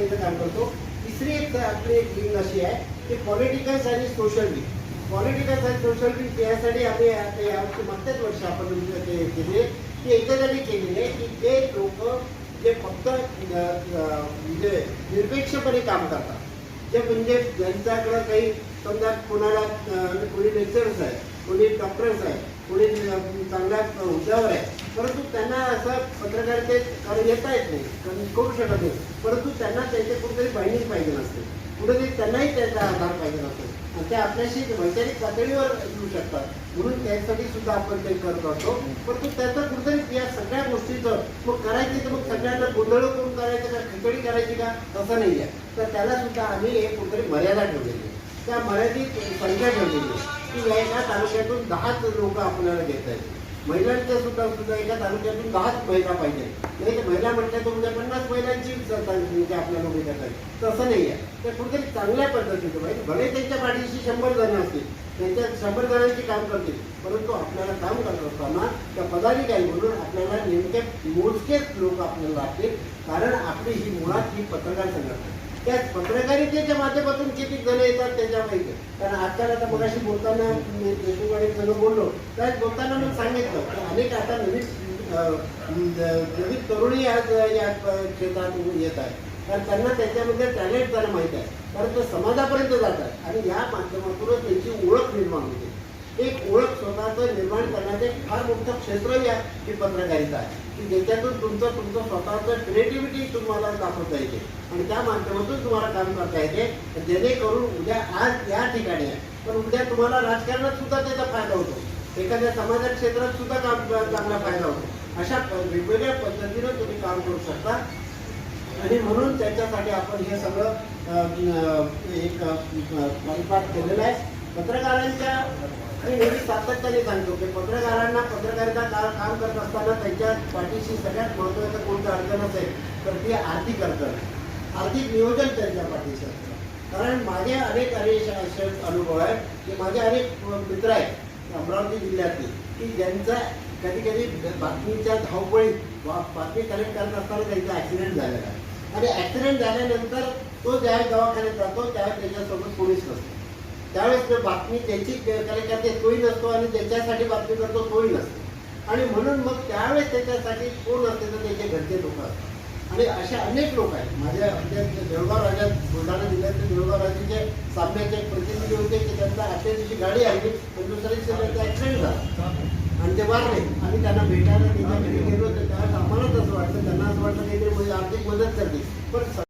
पद्धतीचं काम करतो. तिसरी एक आपली एक लिंक अशी आहे की पॉलिटिकल्स आणि सोशल विंग. पॉलिटिकल्स आणि सोशल विंग यासाठी आम्ही यावर्षी मागच्याच वर्षी आपण ते केले की एकदासाठी केलेले की जे लोक जे फक्त म्हणजे निरपेक्षपणे काम करतात, जे म्हणजे ज्यांच्याकडं काही समजा कोणाला कोणी लेक्चरर्स आहे, कोणी डॉक्टर्स आहे, कोणी चांगल्या हुद्द्यावर आहे, परंतु त्यांना असं पत्रकारिते येता येत नाही, करू शकत नाही, परंतु त्यांना त्यांचे कुठेतरी बाइंडिंग पाहिजे नसते, कुठेतरी त्यांनाही त्यांचा आधार पाहिजे नसतो आणि ते आपल्याशी वैचारिक पातळीवर येऊ शकतात. म्हणून त्यासाठी सुद्धा आपण ते करत असतो. परंतु त्याचं कुठेतरी या सगळ्या गोष्टीचं मग करायची तर मग सगळ्यांना गोंधळ करून करायचं का, खिचडी करायची का, तसं नाही आहे. तर त्याला सुद्धा आम्ही एक कुठेतरी मर्यादा ठेवलेली आहे. त्या मर्यादित संख्या ठेवलेली आहे की एका तालुक्यातून 10 लोक आपल्याला घेता येतील. महिलांचं सुद्धा एका तालुक्यातून 10 महिला पाहिजे, नाही तर महिला म्हटल्या तर म्हणजे 50 महिलांची संख्या आपल्याला उभी करता येईल. तसं नाही आहे. तर कुठेतरी चांगल्या पद्धतीचं पाहिजे. भले त्यांच्या पाठीशी 100 जण असतील, त्यांच्या 100 जणांची काम करतील, परंतु आपल्याला काम करत असताना त्या पदाधिकारी म्हणून आपल्याला नेमके मोजकेच लोक आपल्याला लागतील. कारण आपली ही मुळात ही पत्रकार संघटना, त्या पत्रकारितेच्या माध्यमातून किती जण येतात त्याच्यापैकी. कारण आजकाल आता मगाशी बोलताना देशमुख जण बोललो, त्यात बोलताना मी सांगितलं की अनेक आता नवीन तरुणी आज या क्षेत्रात येत आहे. कारण त्यांना त्याच्यामध्ये टॅलेंट त्यांना माहीत आहे, कारण ते समाजापर्यंत जातात आणि या माध्यमातूनच त्यांची ओळख निर्माण होते. एक ओळख स्वतःचं निर्माण करण्याचं एक फार मोठं क्षेत्र ही पत्रकारिता आहे की ज्याच्यातून तुमचं स्वतःचं क्रिएटिव्हिटी तुम्हाला दाखवता येते आणि त्या माध्यमातून तुम्हाला काम करता येते, जेणेकरून उद्या आज या ठिकाणी आहे पण उद्या तुम्हाला राजकारणात सुद्धा त्याचा फायदा होतो, एखाद्या समाजाच्या क्षेत्रात सुद्धा चांगला फायदा होतो. अशा वेगवेगळ्या पद्धतीनं तुम्ही काम करू शकता आणि म्हणून त्याच्यासाठी आपण हे सगळं एक परिपाठ केलेलं आहे. पत्रकारांच्या आणि नेहमी सातत्याने सांगतो की पत्रकारांना पत्रकारिता काम करत असताना त्यांच्या पाठीशी सगळ्यात महत्त्वाचं कोणतं अडचण असेल तर ती आर्थिक अडचण, आर्थिक नियोजन त्यांच्या पाठीशी असतं. कारण माझे अनेक असे अनुभव आहेत की माझे अनेक मित्र आहेत अमरावती जिल्ह्यातले की ज्यांचा कधी कधी बातमीच्या धावपळीत बातमी कलेक्ट करत असताना त्यांचा ॲक्सिडेंट झालेला आहे आणि ॲक्सिडेंट झाल्यानंतर तो ज्यावेळेस दवाखान्यात जातो त्यावेळेस त्याच्यासोबत कोणीच नसतो. त्यावेळेस बातमी त्याची कलेक्ट करते तोही नसतो आणि त्याच्यासाठी बातमी करतो तोही नसतो आणि म्हणून मग त्यावेळेस त्याच्यासाठी कोण असते तर त्याचे घरचे लोक असतात. आणि असे अनेक लोक आहेत. माझ्या देवगाव राज्यात बुलढाणा जिल्ह्यातले देवगाव राज्याचे सामन्याचे प्रतिनिधी होते की त्यांचा आजच्या दिवशी गाडी आली पण दुसऱ्या दिवशी त्यांचा ॲक्सिडेंट झाला आणि ते वारले. आम्ही त्यांना भेटायला त्यांच्या घरी गेलो तर त्यावेळेस आम्हालाच असं वाटतं, त्यांना असं वाटतं काहीतरी म्हणजे आर्थिक मदत करते पण